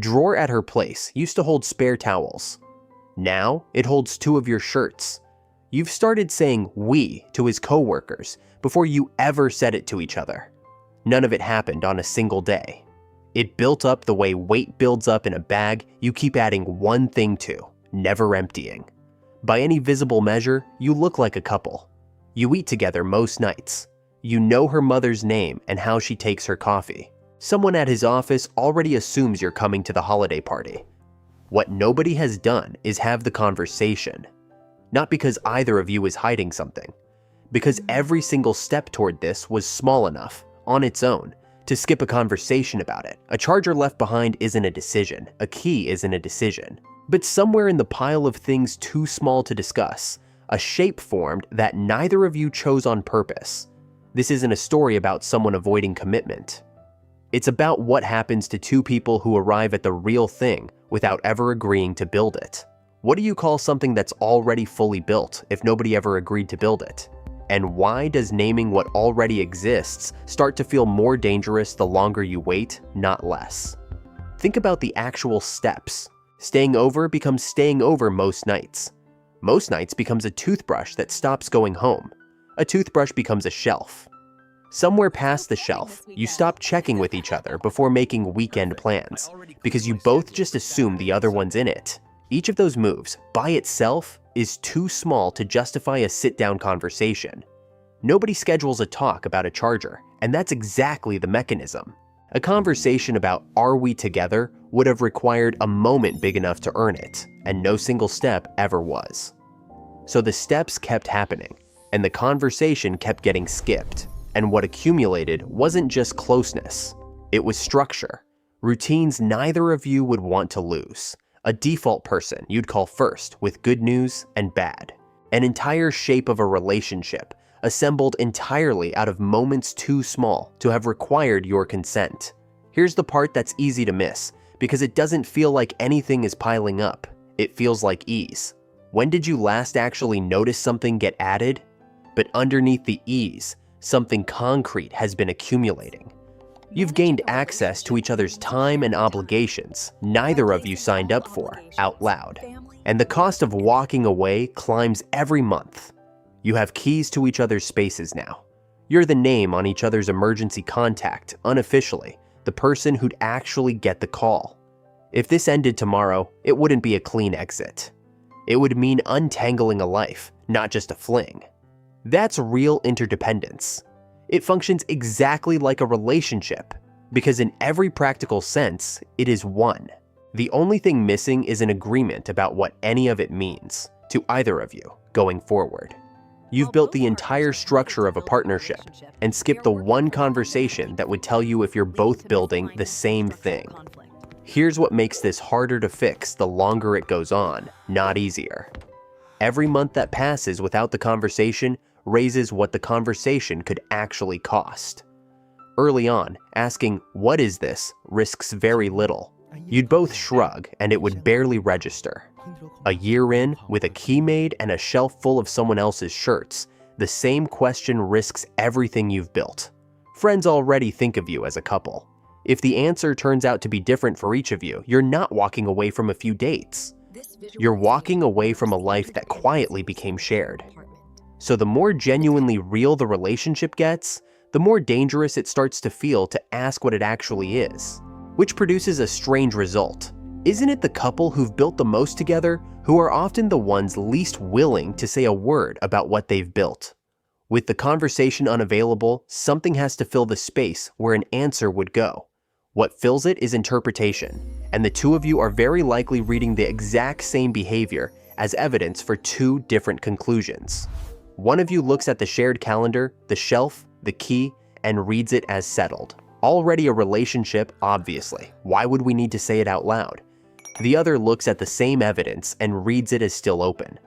drawer at her place used to hold spare towels. Now it holds 2 of your shirts. You've started saying "we" to his coworkers before you ever said it to each other. None of it happened on a single day. It built up the way weight builds up in a bag you keep adding one thing to, never emptying. By any visible measure, you look like a couple. You eat together most nights. You know her mother's name and how she takes her coffee. Someone at his office already assumes you're coming to the holiday party. What nobody has done is have the conversation. Not because either of you is hiding something. Because every single step toward this was small enough, on its own, to skip a conversation about it. A charger left behind isn't a decision. A key isn't a decision. But somewhere in the pile of things too small to discuss, a shape formed that neither of you chose on purpose. This isn't a story about someone avoiding commitment. It's about what happens to 2 people who arrive at the real thing without ever agreeing to build it. What do you call something that's already fully built if nobody ever agreed to build it? And why does naming what already exists start to feel more dangerous the longer you wait, not less? Think about the actual steps. Staying over becomes staying over most nights. Most nights becomes a toothbrush that stops going home. A toothbrush becomes a shelf. Somewhere past the shelf, you stop checking with each other before making weekend plans, because you both just assume the other one's in it. Each of those moves, by itself, is too small to justify a sit-down conversation. Nobody schedules a talk about a charger, and that's exactly the mechanism. A conversation about "are we together" would have required a moment big enough to earn it, and no single step ever was. So the steps kept happening, and the conversation kept getting skipped. And what accumulated wasn't just closeness, it was structure. Routines neither of you would want to lose. A default person you'd call first with good news and bad. An entire shape of a relationship, assembled entirely out of moments too small to have required your consent. Here's the part that's easy to miss, because it doesn't feel like anything is piling up. It feels like ease. When did you last actually notice something get added? But underneath the ease, something concrete has been accumulating. You've gained access to each other's time and obligations neither of you signed up for, out loud. And the cost of walking away climbs every month. You have keys to each other's spaces now. You're the name on each other's emergency contact, unofficially, the person who'd actually get the call. If this ended tomorrow, it wouldn't be a clean exit. It would mean untangling a life, not just a fling. That's real interdependence. It functions exactly like a relationship, because in every practical sense, it is one. The only thing missing is an agreement about what any of it means to either of you going forward. You've built the entire structure of a partnership and skipped the one conversation that would tell you if you're both building the same thing. Here's what makes this harder to fix the longer it goes on, not easier. Every month that passes without the conversation raises what the conversation could actually cost. Early on, asking "what is this?" risks very little. You'd both shrug and it would barely register. A year in, with a key made and a shelf full of someone else's shirts, the same question risks everything you've built. Friends already think of you as a couple. If the answer turns out to be different for each of you, you're not walking away from a few dates. You're walking away from a life that quietly became shared. So the more genuinely real the relationship gets, the more dangerous it starts to feel to ask what it actually is. Which produces a strange result. Isn't it the couple who've built the most together who are often the ones least willing to say a word about what they've built? With the conversation unavailable, something has to fill the space where an answer would go. What fills it is interpretation, and the 2 of you are very likely reading the exact same behavior as evidence for 2 different conclusions. One of you looks at the shared calendar, the shelf, the key, and reads it as settled. Already a relationship, obviously. Why would we need to say it out loud? The other looks at the same evidence and reads it as still open.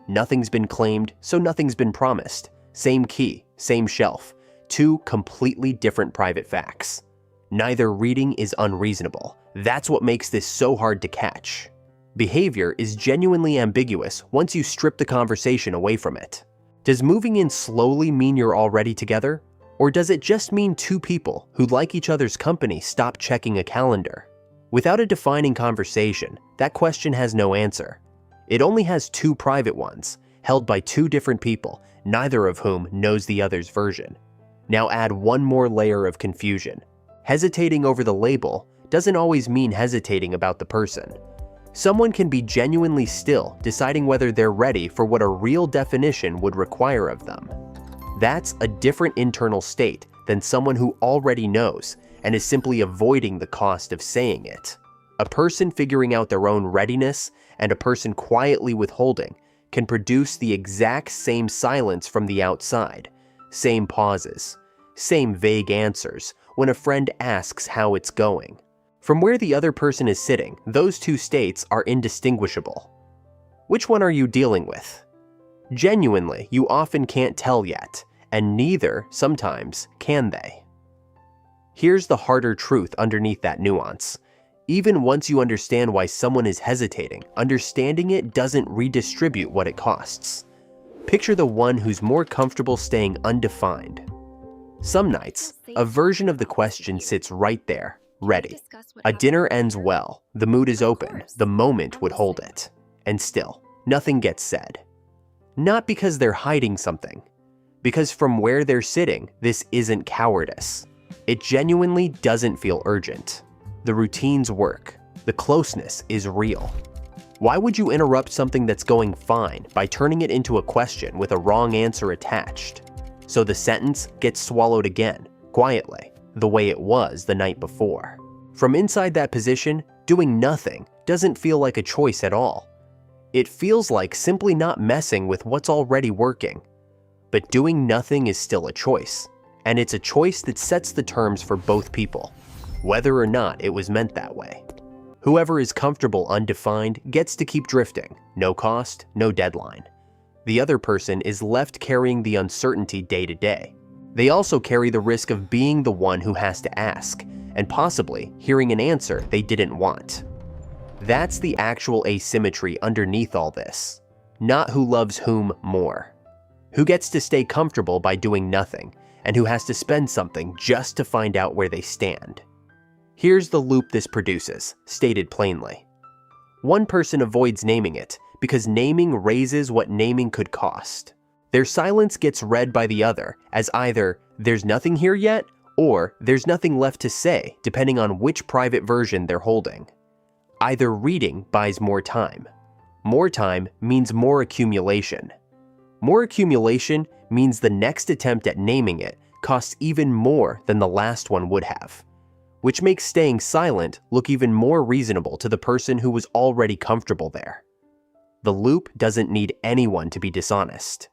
Nothing's been claimed, so nothing's been promised. Same key, same shelf. 2 completely different private facts. Neither reading is unreasonable. That's what makes this so hard to catch. Behavior is genuinely ambiguous once you strip the conversation away from it. Does moving in slowly mean you're already together? Or does it just mean 2 people who like each other's company stop checking a calendar? Without a defining conversation, that question has no answer. It only has two private ones, held by two different people, neither of whom knows the other's version. Now add one more layer of confusion. Hesitating over the label doesn't always mean hesitating about the person. Someone can be genuinely still, deciding whether they're ready for what a real definition would require of them. That's a different internal state than someone who already knows and is simply avoiding the cost of saying it. A person figuring out their own readiness and a person quietly withholding can produce the exact same silence from the outside, same pauses, same vague answers when a friend asks how it's going. From where the other person is sitting, those two states are indistinguishable. Which one are you dealing with? Genuinely, you often can't tell yet, and neither, sometimes, can they. Here's the harder truth underneath that nuance. Even once you understand why someone is hesitating, understanding it doesn't redistribute what it costs. Picture the one who's more comfortable staying undefined. Some nights, a version of the question sits right there, ready. A dinner ends well, the mood is open, the moment would hold it. And still, nothing gets said. Not because they're hiding something, because from where they're sitting, this isn't cowardice. It genuinely doesn't feel urgent. The routines work. The closeness is real. Why would you interrupt something that's going fine by turning it into a question with a wrong answer attached? So the sentence gets swallowed again, quietly, the way it was the night before. From inside that position, doing nothing doesn't feel like a choice at all. It feels like simply not messing with what's already working. But doing nothing is still a choice, and it's a choice that sets the terms for both people, whether or not it was meant that way. Whoever is comfortable undefined gets to keep drifting, no cost, no deadline. The other person is left carrying the uncertainty day to day. They also carry the risk of being the one who has to ask, and possibly hearing an answer they didn't want. That's the actual asymmetry underneath all this, not who loves whom more. Who gets to stay comfortable by doing nothing, and who has to spend something just to find out where they stand. Here's the loop this produces, stated plainly. One person avoids naming it because naming raises what naming could cost. Their silence gets read by the other as either there's nothing here yet or there's nothing left to say, depending on which private version they're holding. Either reading buys more time. More time means more accumulation. More accumulation means the next attempt at naming it costs even more than the last one would have, which makes staying silent look even more reasonable to the person who was already comfortable there. The loop doesn't need anyone to be dishonest.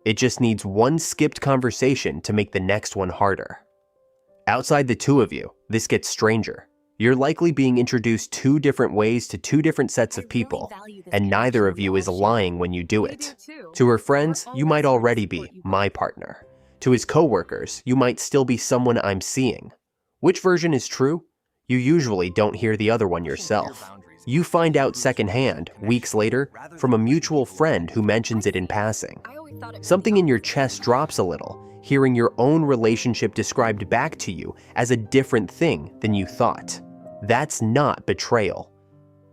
It just needs one skipped conversation to make the next one harder. Outside the two of you, this gets stranger. You're likely being introduced two different ways to two different sets of people, and neither of you is lying when you do it. To her friends, you might already be my partner. To his coworkers, you might still be someone I'm seeing. Which version is true? You usually don't hear the other one yourself. You find out secondhand, weeks later, from a mutual friend who mentions it in passing. Something in your chest drops a little, hearing your own relationship described back to you as a different thing than you thought. That's not betrayal.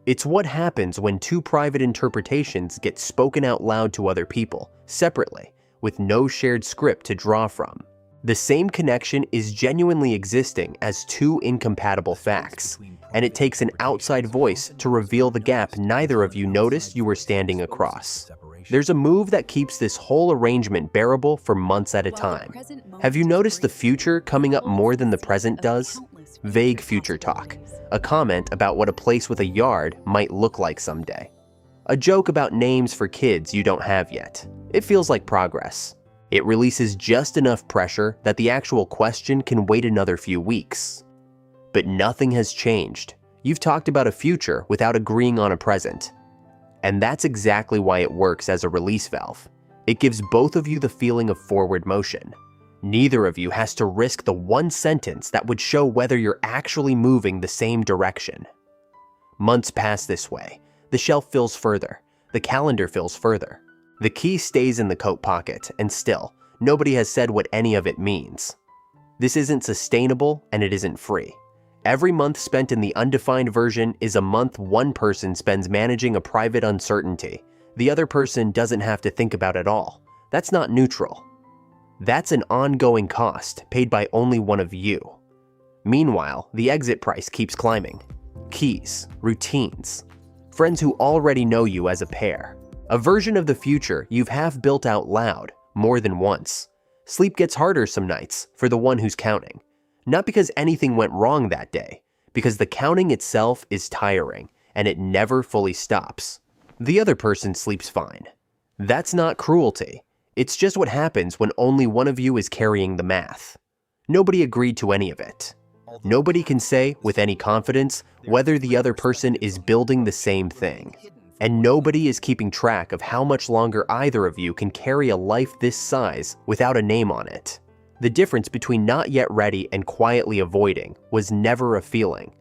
It's what happens when two private interpretations get spoken out loud to other people, separately, with no shared script to draw from. The same connection is genuinely existing as two incompatible facts, and it takes an outside voice to reveal the gap neither of you noticed you were standing across. There's a move that keeps this whole arrangement bearable for months at a time. Have you noticed the future coming up more than the present does? Vague future talk. A comment about what a place with a yard might look like someday. A joke about names for kids you don't have yet. It feels like progress. It releases just enough pressure that the actual question can wait another few weeks. But nothing has changed. You've talked about a future without agreeing on a present. And that's exactly why it works as a release valve. It gives both of you the feeling of forward motion. Neither of you has to risk the one sentence that would show whether you're actually moving the same direction. Months pass this way. The shelf fills further. The calendar fills further. The key stays in the coat pocket, and still, nobody has said what any of it means. This isn't sustainable, and it isn't free. Every month spent in the undefined version is a month one person spends managing a private uncertainty the other person doesn't have to think about at all. That's not neutral. That's an ongoing cost paid by only one of you. Meanwhile, the exit price keeps climbing. Keys, routines, friends who already know you as a pair. A version of the future you've half built out loud more than once. Sleep gets harder some nights for the one who's counting. Not because anything went wrong that day, because the counting itself is tiring and it never fully stops. The other person sleeps fine. That's not cruelty. It's just what happens when only one of you is carrying the math. Nobody agreed to any of it. Nobody can say with any confidence whether the other person is building the same thing. And nobody is keeping track of how much longer either of you can carry a life this size without a name on it. The difference between not yet ready and quietly avoiding was never a feeling.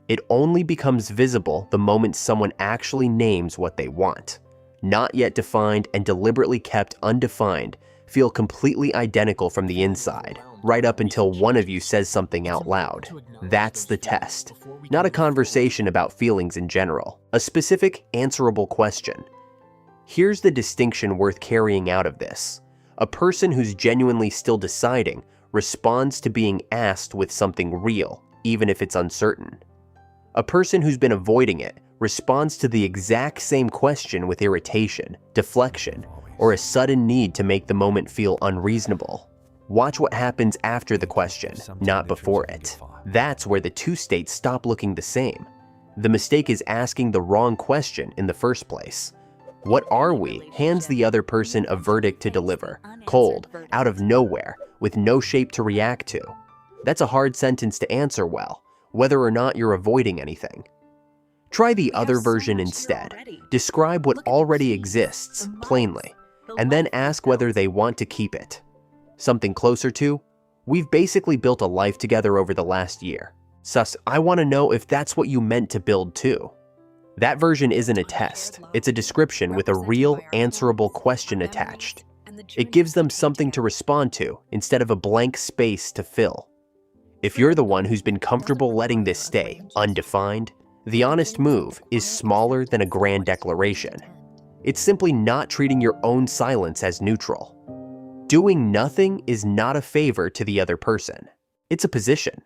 It only becomes visible the moment someone actually names what they want. Not yet defined and deliberately kept undefined feel completely identical from the inside, right up until one of you says something out loud. That's the test. Not a conversation about feelings in general, a specific answerable question. Here's the distinction worth carrying out of this. A person who's genuinely still deciding responds to being asked with something real, even if it's uncertain. A person who's been avoiding it responds to the exact same question with irritation, deflection, or a sudden need to make the moment feel unreasonable. Watch what happens after the question, not before it. That's where the two states stop looking the same. The mistake is asking the wrong question in the first place. What are we hands the other person a verdict to deliver, cold, out of nowhere, with no shape to react to. That's a hard sentence to answer well, whether or not you're avoiding anything. Try the other version instead. Describe what already exists, plainly, and then ask whether they want to keep it. Something closer to, we've basically built a life together over the last year. Sus, I want to know if that's what you meant to build too. That version isn't a test, it's a description with a real, answerable question attached. It gives them something to respond to instead of a blank space to fill. If you're the one who's been comfortable letting this stay undefined, the honest move is smaller than a grand declaration. It's simply not treating your own silence as neutral. Doing nothing is not a favor to the other person. It's a position,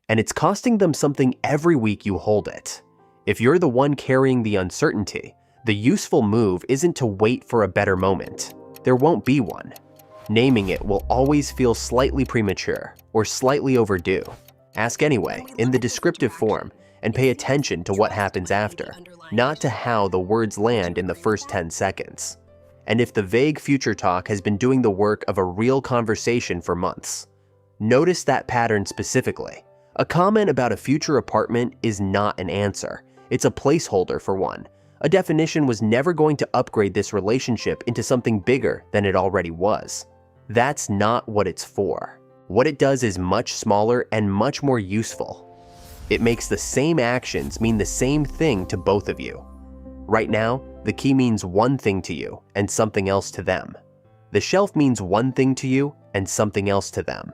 and it's costing them something every week you hold it. If you're the one carrying the uncertainty, the useful move isn't to wait for a better moment. There won't be one. Naming it will always feel slightly premature or slightly overdue. Ask anyway, in the descriptive form, and pay attention to what happens after, not to how the words land in the first 10 seconds. And if the vague future talk has been doing the work of a real conversation for months, notice that pattern specifically. A comment about a future apartment is not an answer. It's a placeholder for one. A definition was never going to upgrade this relationship into something bigger than it already was. That's not what it's for. What it does is much smaller and much more useful. It makes the same actions mean the same thing to both of you. Right now, the key means one thing to you and something else to them. The shelf means one thing to you and something else to them.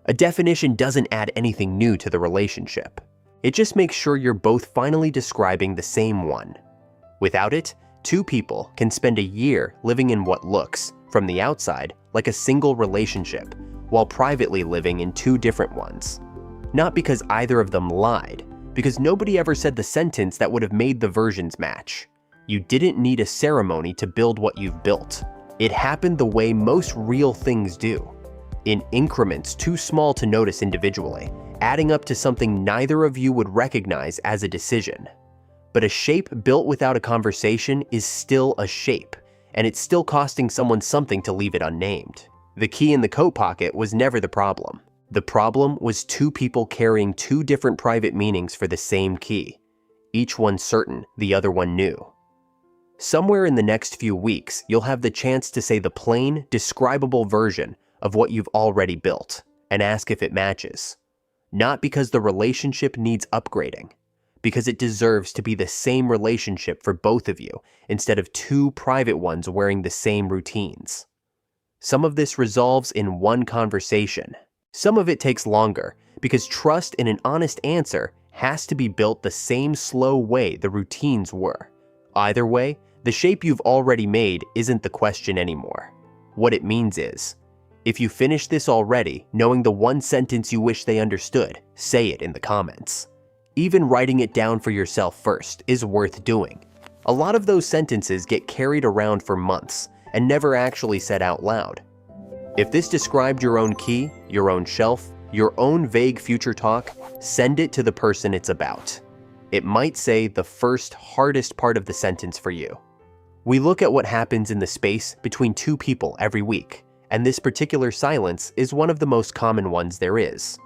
A definition doesn't add anything new to the relationship. It just makes sure you're both finally describing the same one. Without it, two people can spend a year living in what looks, from the outside, like a single relationship, while privately living in two different ones. Not because either of them lied, because nobody ever said the sentence that would have made the versions match. You didn't need a ceremony to build what you've built. It happened the way most real things do, in increments too small to notice individually, adding up to something neither of you would recognize as a decision. But a shape built without a conversation is still a shape, and it's still costing someone something to leave it unnamed. The key in the coat pocket was never the problem. The problem was two people carrying two different private meanings for the same key, each one certain, the other one new. Somewhere in the next few weeks, you'll have the chance to say the plain, describable version of what you've already built, and ask if it matches. Not because the relationship needs upgrading, because it deserves to be the same relationship for both of you, instead of two private ones wearing the same routines. Some of this resolves in one conversation. Some of it takes longer, because trust in an honest answer has to be built the same slow way the routines were. Either way, the shape you've already made isn't the question anymore. What it means is, if you finish this already, knowing the one sentence you wish they understood, say it in the comments. Even writing it down for yourself first is worth doing. A lot of those sentences get carried around for months and never actually said out loud. If this described your own key, your own shelf, your own vague future talk, send it to the person it's about. It might say the first, hardest part of the sentence for you. We look at what happens in the space between two people every week, and this particular silence is one of the most common ones there is.